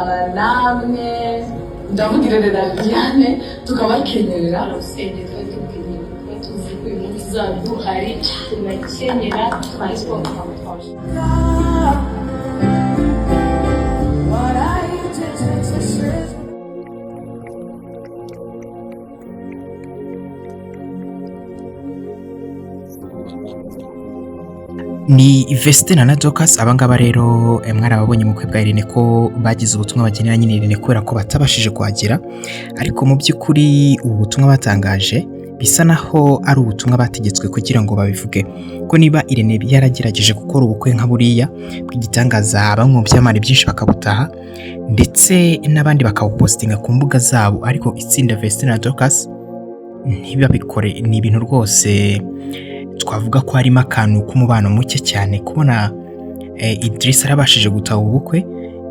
namwe ndamugirira Diane tukabakenyerera urusenge twatubwiye Tuziko uyu munsi zaduhari tunakenyera twahisemo kumufasha. Ni Vestine na Dorcas abangaba rero mwarababonye mu Bwa Irene ko bagize ubutumwa bagenera nyine Irene kubera ko batabashije kuhagera, ariko mu by'ukuri ubu butumwa batangaje bisa naho ari ubutumwa bategetswe kugira ngo babivuge ko niba Irene yaragerageje gukora ubukwe nka buriya bw'igitangaza bamwe mu byamare byinshi bakabutaha ndetse n'abandi bakabupostinga ku mbuga zabo, ariko itsinda Vestine na Dorcas ntibabikore. Ni ibintu rwose twavuga ko harimo akantu k'umubano muke cyane kubona Idriss arabashije gutaha ubukwe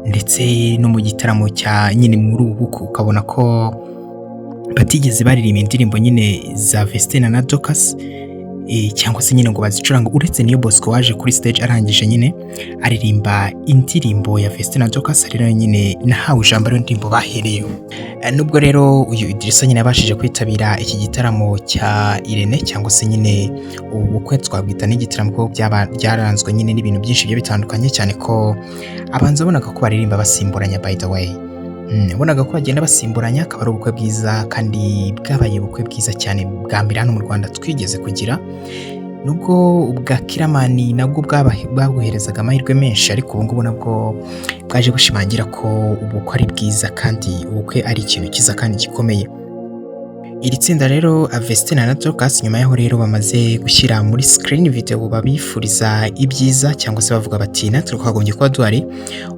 ndetse no mu gitaramo cya nyine muri ubu bukwe ukabona ko batigeze baririmba indirimbo nyine za Vestine na Dorcas cyangwa se nyine ngo bazicuranga, uretse niyo Bosco waje kuri stage arangije nyine aririmba indirimbo ya Vestine na Dorcas rero nyine nahawe ijambo ryo ndirimbo bahereyeho. Nubwo rero uyu Idriss nyine yabashije kwitabira iki gitaramo cya Irene cyangwa se nyine ubukwe twabwita n'igitaramo ko byaranzwe nyine n'ibintu byinshi bigiye bitandukanye cyane ko abanza bonaga ko baririmba basimburanya. By the way bonaga ko bagenda basimburanya, akaba ari ubukwe bwiza kandi bwabaye ubukwe bwiza cyane bwa mbere hano mu Rwanda twigeze kugira, nubwo ubwa Kiramani nabwo bwabuherezaga amahirwe menshi, ariko ubu ngubu nabwo bwaje gushimangira ko ubukwe ari bwiza kandi ubukwe ari ikintu cyiza kandi gikomeye. Iri tsinda rero Vestine na Dorcas nyuma yaho rero bamaze gushyira muri screen video babifuriza ibyiza cyangwa se bavuga bati natwe twagombye kuba duhari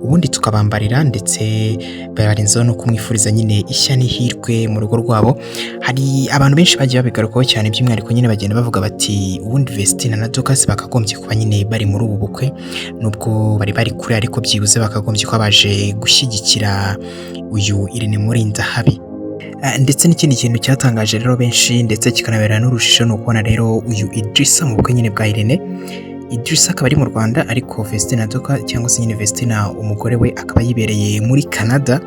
ubundi tukabambarira, ndetse barenzaho no kumwifuriza nyine ishya n'ihirwe mu rugo rwabo. Hari abantu benshi bagiye babigarukaho cyane by'umwihariko nyine bagenda bavuga bati ubundi Vestine na Dorcas bakagombye kuba nyine bari muri ubu bukwe, nubwo bari kure ariko byibuze bakagombye kuba baje gushyigikira uyu Irene Murinda habi. Ndetse n'ikindi kintu cyatangaje rero benshi ndetse kikanabera n'urushishyo no kubona rero uyu Idriss mu bukwe nyine bwa Irene. Idriss akaba ari mu Rwanda ariko Vestine na Dorcas cyangwa se nyine Vestine umugore we akaba yibereye muri Canada,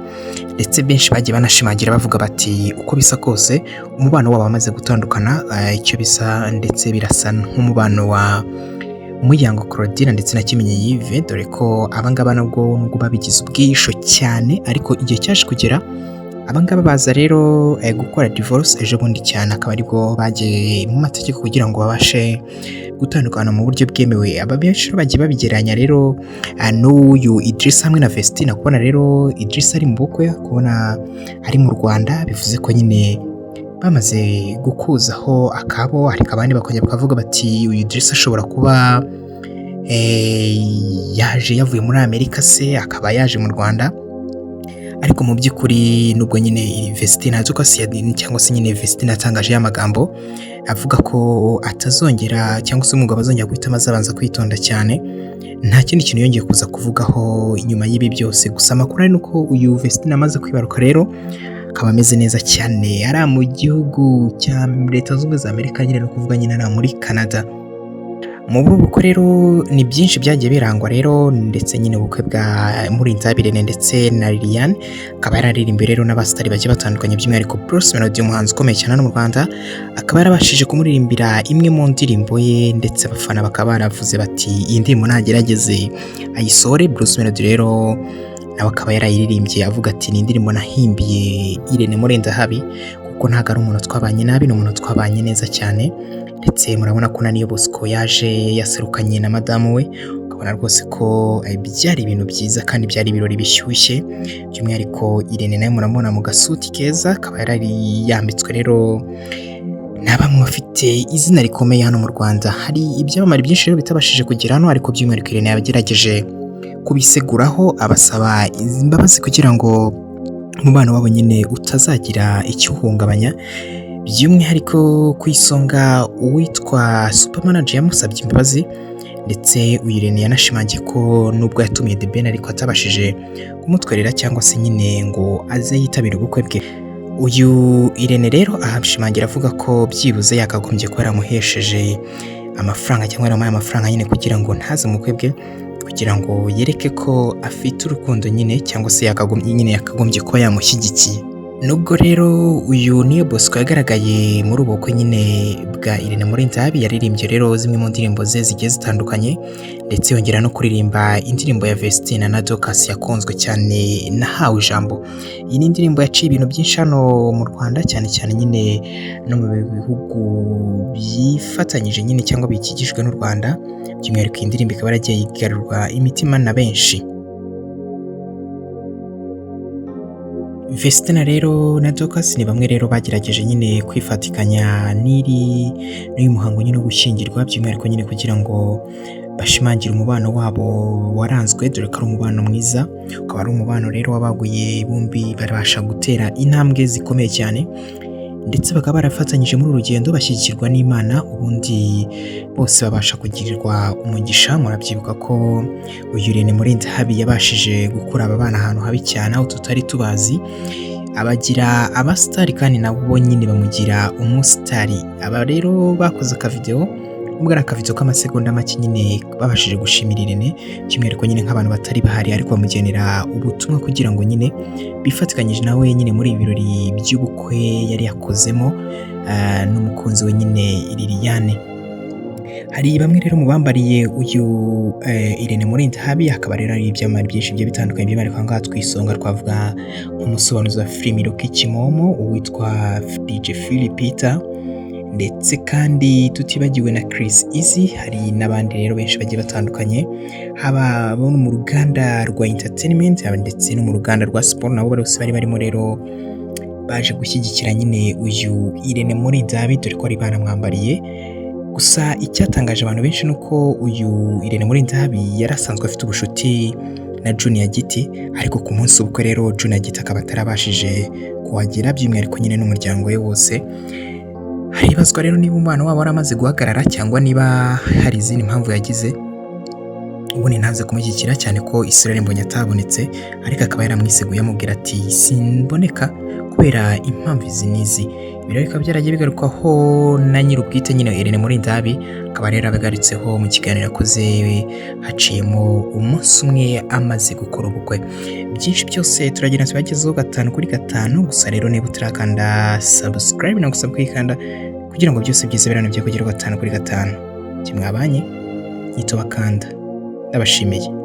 ndetse benshi bagiye banashimangira bavuga bati uko bisa kose umubano wabo wamaze gutandukana, icyo bisa ndetse birasa nk'umubano wa Muyango Claudine ndetse na Kimenyi Yves, dore ko abangaba nubwo babigize ubwisho cyane ariko igihe cyaje kugera abangaba baza rero gukora divorce ejo bundi cyane, akaba aribwo bagiye mu mategeko kugira ngo babashe gutandukana mu buryo bwemewe. Aba benshi bagiye babigeranya rero n'uyu Idriss hamwe na Vestine, kubona rero Idriss ari mu bukwe, kubona ari mu Rwanda, bivuze ko nyine bamaze gukuzaho akabo, ariko abandi bakongera bakavuga bati uyu Idriss ashobora kuba yaje yavuye muri Amerika se akaba yaje mu Rwanda. Ariko mu by'ukuri nubwo nyine Vestine na Dorcas cyangwa se nyine Vestine atangaje y'amagambo avuga ko atazongera cyangwa se umugabo azongera guhita azabanza kwitonda cyane, nta kindi kintu yongeye kuza kuvugaho inyuma y'ibi byose. Gusa amakuru ari nuko uyu Vestine amaze kwibaruka rero akaba ameze neza cyane, ari mu gihugu cya Leta Zunze Ubumwe za Amerika, nyine no kuvuga nyine ari muri Canada. Mu bukwe rero ni byinshi byagiye birangwa rero, ndetse nyine ubukwe bwa Murinda Irene ndetse na Iriya akaba yararirimbiwe rero n'abasitari bagiye batandukanye, by'umwihariko Bruce Melody umuhanzi ukomeye cyane hano mu Rwanda akaba yarabashije kumuririmbira imwe mu ndirimbo ye, ndetse abafana bakaba baravuze bati iyi ndirimbo nagerageze ayisore. Bruce Melody rero nawe akaba yarayiririmbye avuga ati ni indirimbo nahimbiye Irene Murinda habi kuko ntago ari umuntu twabanye nabi, ni umuntu twabanye neza cyane, ndetse murabona ko na niyo Bosco yaje yaserukanye na madamu we, ukabona rwose ko byari ibintu byiza kandi byari ibirori bishyushye. By'umwihariko Irene nawe murabona mu gasuti keza, akaba yarari yambitswe rero na bamwe bafite izina rikomeye hano mu Rwanda. Hari ibyamamare byinshi rero bitabashije kugera hano, ariko by'umwihariko Irene yabagerageje kubiseguraho abasaba imbabazi kugira ngo umubano wabo nyine utazagira icyuhungabanya. By'umwihariko ku isonga uwitwa super manager yamusabye imbabazi, ndetse uyu Irene yanashimangiye ko nubwo yatumiye The Ben ariko atabashije kumutwerera cyangwa se nyine ngo aze yitabira ubukwe bwe. Uyu Irene rero ahabishimangira avuga ko byibuze yakagombye ko yaramuhesheje amafaranga cyangwa yaramuhaye amafaranga nyine kugira ngo ntaze mu bukwe bwe, kugira ngo yereke ko afite urukundo nyine cyangwa se yakagombye kuba yamushyigikiye. Nubwo rero uyu niyo Bosco yagaragaye muri ubu bukwe nyine bwa Irene muri Ntabi, yaririmbye rero zimwe mu ndirimbo ze zigiye zitandukanye ndetse yongera no kuririmba indirimbo ya Vestine na Dorcas yakunzwe cyane nahawe ijambo. Iyi ni indirimbo yaciye ibintu byinshi hano mu Rwanda cyane cyane nyine no mu bihugu byifatanyije nyine cyangwa bikikijwe n'u Rwanda, by'umwihariko iyi ndirimbo ikaba yaragiye igarurwa imitima na benshi. Vestine rero na Dorcas ni bamwe rero bagerageje nyine kwifatikanya n'uyu muhango nyine wo gushyingirwa, by'umwihariko nyine kugira ngo bashimangire umubano wabo waranzwe, dore ko ari umubano mwiza, ukaba ari umubano rero wabaguye bombi barabasha gutera intambwe zikomeye cyane, ndetse bakaba barafatanyije muri uru rugendo bashyigikirwa n'Imana, ubundi bose babasha kugirirwa umugisha. Murabyibuka ko uyu Irene muri Ntabi yabashije gukura aba bana ahantu habi cyane aho tutari tubazi, abagira abasitari kandi nabo nyine bamugira umusitari. Aba rero bakoze akavideo, ubwo ari akavideo k'amasegonda make nyine babashije gushimira Irene, by'umwihariko nyine nk'abantu batari bahari, ariko bamugenera ubutumwa kugira ngo nyine bifatikanyije nawe nyine muri ibi birori by'ubukwe yari yakozemo n'umukunzi we nyine Iriya. Hari bamwe rero mu bambariye uyu Irene muri Ntabi, hakaba rero ari ibyamamare byinshi bigiye bitandukanye, by'umwihariko aha ngaha twisonga twavuga nk'umusobanuzi wa filimi Rocky Kimomo uwitwa DJ Philipita, ndetse kandi tutibagiwe na Chris Easy. Hari n'abandi rero benshi bagiye batandukanye, haba bo mu ruganda rwa entertainment ndetse no mu ruganda rwa sport, nabo bose bari barimo rero baje gushyigikira nyine uyu Irene muri Ntabi, dore ko ari baramwambariye. Gusa icyatangaje abantu benshi nuko uyu Irene muri Ntabi yari asanzwe afite ubushuti na Junior Giti, ariko ku munsi w'ubukwe rero Junior Giti akaba atarabashije kuhagera, by'umwihariko nyine n'umuryango we wose. Haribazwa rero niba umubano wabo waramaze guhagarara cyangwa niba hari izindi mpamvu yagize. Ubundi ntaze kumushyigikira cyane ko Israel Mbonyi atabonetse, ariko akaba yaramwiseguye amubwira ati simboneka kubera impamvu izi n'izi. Ibi rero bikaba byaragiye bigarukwaho na nyir'ubwite nyine Irene muri Ntabi, akaba rero abagaritseho mu kiganiro yakoze haciyemo umunsi umwe amaze gukora ubukwe. Byinshi byose turagenda tubagezeho 5/5, gusa rero niba utarakanda subscribe na gusaba kwikanda kugira ngo byose byize birane byo kugira 5/5. Kimwabanye nyito Wakanda, ndabashimiye.